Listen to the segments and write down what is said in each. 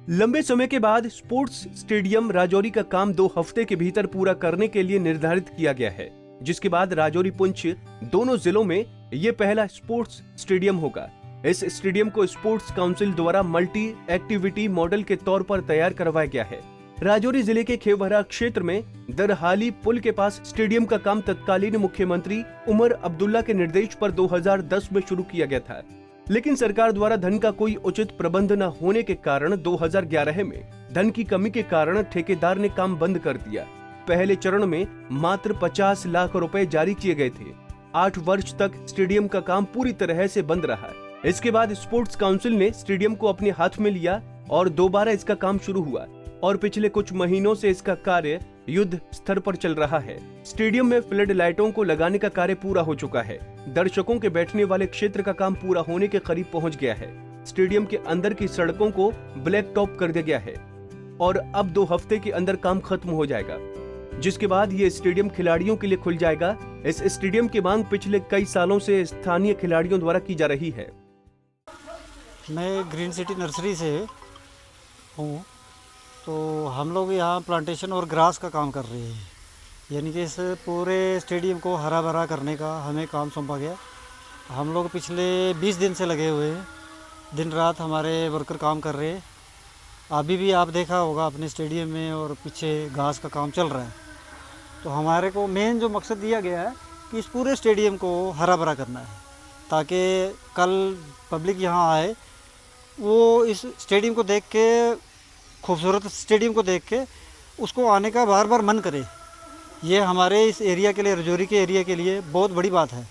लंबे समय के बाद स्पोर्ट्स स्टेडियम राजौरी का काम 2 हफ्ते के भीतर पूरा करने के लिए निर्धारित किया गया है, जिसके बाद राजौरी पुंछ दोनों जिलों में ये पहला स्पोर्ट्स स्टेडियम होगा। इस स्टेडियम को स्पोर्ट्स काउंसिल द्वारा मल्टी एक्टिविटी मॉडल के तौर पर तैयार करवाया गया है। राजौरी जिले के खेवहरा क्षेत्र में दरहाली पुल के पास स्टेडियम का काम तत्कालीन मुख्यमंत्री उमर अब्दुल्ला के निर्देश पर 2010 में शुरू किया गया था, लेकिन सरकार द्वारा धन का कोई उचित प्रबंध न होने के कारण 2011 में धन की कमी के कारण ठेकेदार ने काम बंद कर दिया। पहले चरण में मात्र 50 लाख रुपए जारी किए गए थे। 8 वर्ष तक स्टेडियम का काम पूरी तरह से बंद रहा। इसके बाद स्पोर्ट्स काउंसिल ने स्टेडियम को अपने हाथ में लिया और दोबारा इसका काम शुरू हुआ और पिछले कुछ महीनों से इसका कार्य युद्ध स्तर पर चल रहा है। स्टेडियम में फ्लड लाइटों को लगाने का कार्य पूरा हो चुका है। दर्शकों के बैठने वाले क्षेत्र का काम पूरा होने के करीब पहुंच गया है। स्टेडियम के अंदर की सड़कों को ब्लैक टॉप कर दिया गया है और अब 2 हफ्ते के अंदर काम खत्म हो जाएगा, जिसके बाद ये स्टेडियम खिलाड़ियों के लिए खुल जाएगा। इस स्टेडियम की मांग पिछले कई सालों से स्थानीय खिलाड़ियों द्वारा की जा रही है। मैं ग्रीन सिटी नर्सरी से हूँ, तो हम लोग यहाँ प्लांटेशन और ग्रास का काम कर रहे हैं, यानी कि इस पूरे स्टेडियम को हरा भरा करने का हमें काम सौंपा गया। हम लोग पिछले 20 दिन से लगे हुए हैं, दिन रात हमारे वर्कर काम कर रहे हैं। अभी भी आप देखा होगा अपने स्टेडियम में और पीछे घास का काम चल रहा है। तो हमारे को मेन जो मकसद दिया गया है कि इस पूरे स्टेडियम को हरा भरा करना है, ताकि कल पब्लिक यहाँ आए, वो इस स्टेडियम को देख के, खूबसूरत स्टेडियम को देख के उसको आने का बार बार मन करे। ये हमारे इस एरिया के लिए, राजौरी के एरिया के लिए बहुत बड़ी बात है।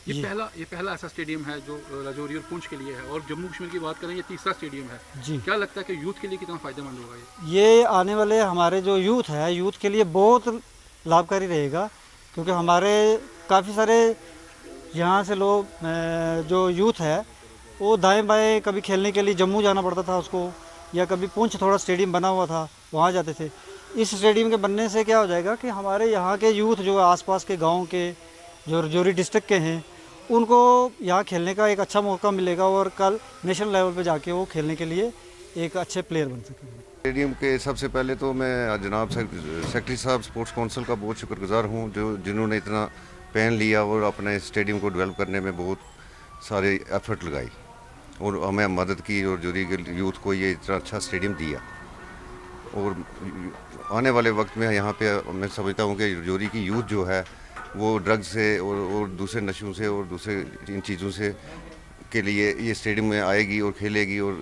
ये पहला ऐसा स्टेडियम है जो राजौरी और पुंछ के लिए है, और जम्मू कश्मीर की बात करें ये तीसरा स्टेडियम है जी। क्या लगता है कि यूथ के लिए कितना फ़ायदेमंद होगा ये आने वाले हमारे जो यूथ है, यूथ के लिए बहुत लाभकारी रहेगा, क्योंकि हमारे काफ़ी सारे यहाँ से लोग जो यूथ है वो दाएँ बाएँ कभी खेलने के लिए जम्मू जाना पड़ता था उसको, या कभी पुंछ थोड़ा स्टेडियम बना हुआ था वहाँ जाते थे। इस स्टेडियम के बनने से क्या हो जाएगा कि हमारे यहाँ के यूथ जो आसपास के गांव के, जो राजौरी डिस्ट्रिक्ट के हैं, उनको यहाँ खेलने का एक अच्छा मौका मिलेगा और कल नेशनल लेवल पे जाके वो खेलने के लिए एक अच्छे प्लेयर बन सकेंगे। स्टेडियम के सबसे पहले तो मैं जनाब सेक्रेटरी साहब स्पोर्ट्स काउंसिल का बहुत शुक्रगुजार हूँ, जिन्होंने इतना पेन लिया और अपने स्टेडियम को डेवलप करने में बहुत सारे एफर्ट लगाई और हमें मदद की और राजौरी के यूथ को ये इतना अच्छा स्टेडियम दिया। और आने वाले वक्त में यहाँ पे मैं समझता हूँ कि राजौरी की यूथ जो है वो ड्रग्स से और दूसरे नशों से और दूसरे इन चीज़ों से के लिए ये स्टेडियम में आएगी और खेलेगी, और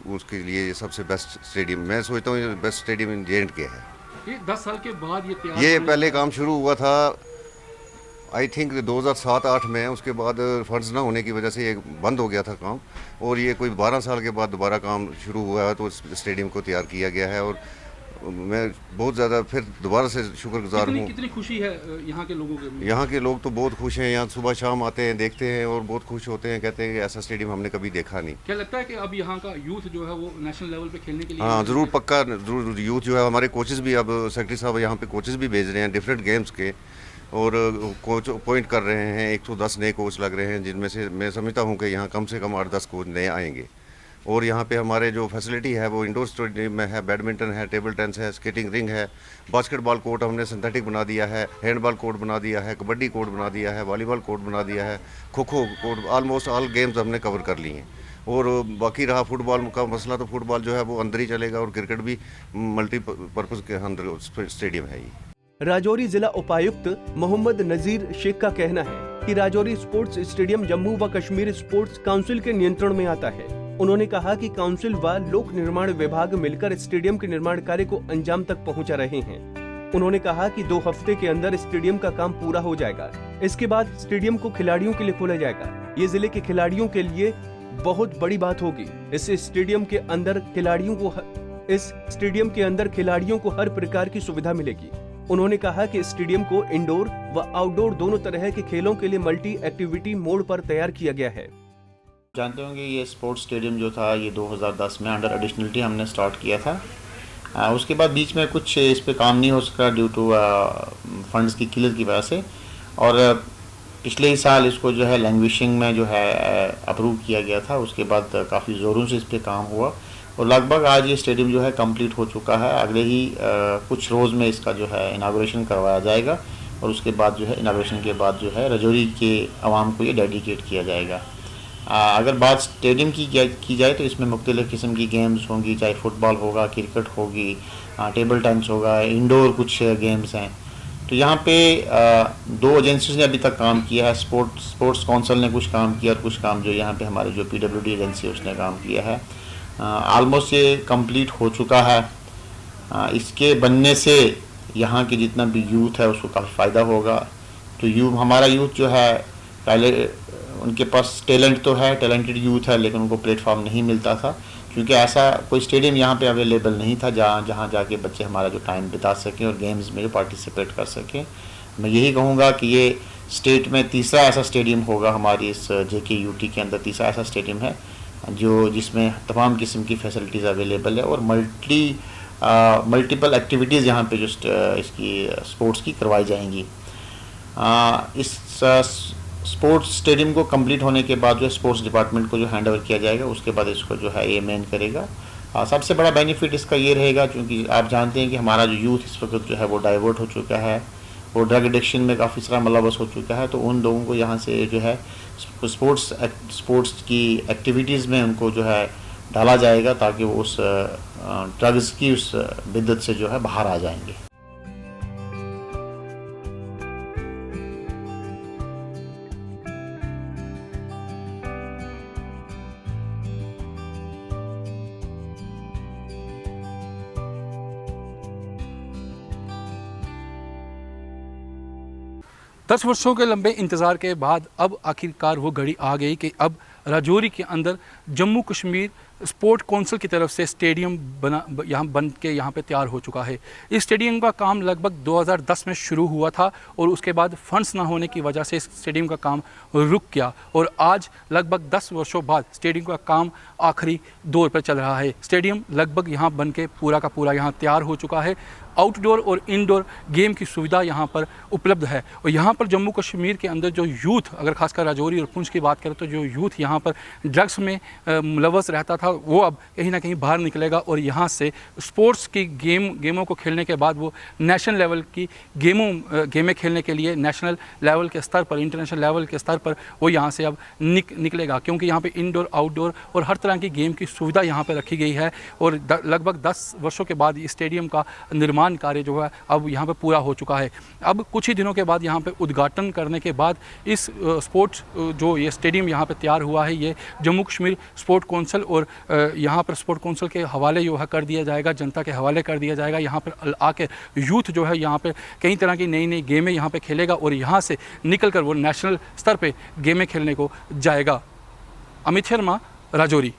उसके लिए ये सबसे बेस्ट स्टेडियम, मैं सोचता हूँ ये बेस्ट स्टेडियम इन J&K है। ये 10 साल के बाद ये पहले काम शुरू हुआ था आई थिंक 2007-8 में, उसके बाद फंड्स ना होने की वजह से ये बंद हो गया था काम, और ये कोई 12 साल के बाद दोबारा काम शुरू हुआ है, तो स्टेडियम को तैयार किया गया है। और मैं बहुत ज़्यादा फिर दोबारा से शुक्रगुजार हूँ। कितनी खुशी है यहाँ के लोगों के? यहाँ के लोग तो बहुत खुश हैं, यहाँ सुबह शाम आते हैं, देखते हैं और बहुत खुश होते हैं, कहते हैं कि ऐसा स्टेडियम हमने कभी देखा नहीं। क्या लगता है कि अब यहाँ का यूथ जो है वो नेशनल लेवल पे खेलने के लिए? हाँ ज़रूर, पक्का ज़रूर। यूथ जो है, हमारे कोचेज़ भी, अब सेक्रेटरी साहब यहाँ पे कोचेज़ भी भेज रहे हैं डिफरेंट गेम्स के, और कोच अपॉइंट कर रहे हैं। 110 नए कोच लग रहे हैं, जिनमें से मैं समझता हूँ कि यहाँ कम से कम 8-10 कोच नए आएंगे। और यहाँ पे हमारे जो फैसिलिटी है वो इंडोर स्टेडियम में है, बैडमिंटन है, टेबल टेनिस है, स्केटिंग रिंग है, बास्केटबॉल कोर्ट हमने सिंथेटिक बना दिया है, हैंडबॉल कोर्ट बना दिया है, कबड्डी कोर्ट बना दिया है, वॉलीबॉल कोर्ट बना दिया है, kho kho court, almost all games हमने कवर कर लिए हैं। और बाकी रहा फुटबॉल का मसला, तो फुटबॉल जो है वो अंदर ही चलेगा, और क्रिकेट भी मल्टीपर्पज़ के अंदर स्टेडियम है ये। राजौरी जिला उपायुक्त मोहम्मद नजीर शेख का कहना है कि राजौरी स्पोर्ट्स स्टेडियम जम्मू व कश्मीर स्पोर्ट्स काउंसिल के नियंत्रण में आता है। उन्होंने कहा कि काउंसिल व लोक निर्माण विभाग मिलकर स्टेडियम के निर्माण कार्य को अंजाम तक पहुंचा रहे हैं। उन्होंने कहा कि 2 हफ्ते के अंदर स्टेडियम का काम पूरा हो जाएगा। इसके बाद स्टेडियम को खिलाड़ियों के लिए खोला जाएगा। ये जिले के खिलाड़ियों के लिए बहुत बड़ी बात होगी। इस स्टेडियम के अंदर खिलाड़ियों को हर प्रकार की सुविधा मिलेगी। उन्होंने कहा कि स्टेडियम को इंडोर व आउटडोर दोनों तरह के खेलों के लिए मल्टी एक्टिविटी मोड पर तैयार किया गया है। जानते होंगे ये स्पोर्ट्स स्टेडियम जो था ये 2010 में अंडर एडिशनलिटी हमने स्टार्ट किया था। उसके बाद बीच में कुछ इस पे काम नहीं हो सका ड्यू टू फंड्स की किल्लत की वजह से, और पिछले ही साल इसको जो है लैंग्वेजिंग में जो है अप्रूव किया गया था। उसके बाद काफ़ी ज़ोरों से इस पे काम हुआ और लगभग आज ये स्टेडियम जो है कंप्लीट हो चुका है। अगले ही कुछ रोज़ में इसका जो है इनाग्रेशन करवाया जाएगा और उसके बाद जो है इनाग्रेशन के बाद जो है राजौरी के आवाम को ये डेडिकेट किया जाएगा। अगर बात स्टेडियम की जाए तो इसमें मुख्तलिफ़ किस्म की गेम्स होंगी, चाहे फुटबॉल होगा, क्रिकेट होगी, टेबल टेनिस होगा, इंडोर कुछ गेम्स हैं। तो यहाँ पे 2 एजेंसीज ने अभी तक काम किया है। स्पोर्ट्स काउंसिल ने कुछ काम किया और कुछ काम जो यहाँ पे हमारे जो PWD एजेंसी है उसने काम किया है। ऑलमोस्ट ये कंप्लीट हो चुका है। इसके बनने से यहाँ के जितना भी यूथ है उसको काफ़ी फ़ायदा होगा। तो हमारा यूथ जो है, पहले उनके पास टैलेंट तो है, टैलेंटेड यूथ है, लेकिन उनको प्लेटफॉर्म नहीं मिलता था क्योंकि ऐसा कोई स्टेडियम यहाँ पे अवेलेबल नहीं था जहाँ जाके बच्चे हमारा जो टाइम बिता सकें और गेम्स में जो पार्टिसिपेट कर सकें। मैं यही कहूँगा कि ये स्टेट में तीसरा ऐसा स्टेडियम होगा, हमारी इस JKUT के अंदर तीसरा ऐसा स्टेडियम है जिसमें तमाम किस्म की फैसिलिटीज़ अवेलेबल है और मल्टीपल एक्टिविटीज़ यहाँ पे जो इसकी स्पोर्ट्स की करवाई जाएंगी। इस स्पोर्ट्स स्टेडियम को कंप्लीट होने के बाद जो स्पोर्ट्स डिपार्टमेंट को जो हैंड ओवर किया जाएगा उसके बाद इसको जो है ये मेन करेगा। सबसे बड़ा बेनिफिट इसका ये रहेगा क्योंकि आप जानते हैं कि हमारा जो यूथ इस वक्त जो है वो डाइवर्ट हो चुका है, वो ड्रग एडिक्शन में काफ़ी सारा मुलव्वस हो चुका है। तो उन लोगों को यहाँ से जो है स्पोर्ट्स की एक्टिविटीज़ में उनको जो है डाला जाएगा ताकि वो उस ड्रग्स की उस बिद्दत से जो है बाहर आ जाएंगे। दस वर्षों के लंबे इंतज़ार के बाद अब आखिरकार वो घड़ी आ गई कि अब राजौरी के अंदर जम्मू कश्मीर स्पोर्ट काउंसिल की तरफ से स्टेडियम बन के यहाँ पे तैयार हो चुका है। इस स्टेडियम का काम लगभग 2010 में शुरू हुआ था और उसके बाद फंड्स ना होने की वजह से इस स्टेडियम का काम रुक गया और आज लगभग 10 वर्षों बाद स्टेडियम का काम आखिरी दौर पर चल रहा है। स्टेडियम लगभग यहाँ बन के पूरा का पूरा यहाँ तैयार हो चुका है। आउटडोर और इंडोर गेम की सुविधा यहाँ पर उपलब्ध है और यहाँ पर जम्मू कश्मीर के अंदर जो यूथ, अगर खासकर राजौरी और पुंछ की बात करें तो जो यूथ यहाँ पर ड्रग्स में मुलव्वस रहता था वो अब कहीं ना कहीं बाहर निकलेगा और यहाँ से स्पोर्ट्स की गेमों को खेलने के बाद वो नेशनल लेवल की गेमें खेलने के लिए नेशनल लेवल के स्तर पर, इंटरनेशनल लेवल के स्तर पर वो यहाँ से अब निकलेगा क्योंकि यहाँ पे इंडोर, आउटडोर और हर तरह की गेम की सुविधा यहाँ पर रखी गई है। और लगभग 10 वर्षों के बाद इस स्टेडियम का निर्माण कार्य जो है अब यहाँ पे पूरा हो चुका है। अब कुछ ही दिनों के बाद यहाँ पे उद्घाटन करने के बाद इस स्पोर्ट्स जो ये स्टेडियम यहाँ पे तैयार हुआ है ये जम्मू कश्मीर स्पोर्ट काउंसिल और यहाँ पर स्पोर्ट काउंसिल के हवाले जो है कर दिया जाएगा, जनता के हवाले कर दिया जाएगा। यहाँ पर आके यूथ जो है यहाँ पे कई तरह की नई नई गेमें यहाँ पे खेलेगा और यहाँ से निकल कर वो नेशनल स्तर पर गेमें खेलने को जाएगा। अमित शर्मा, राजौरी।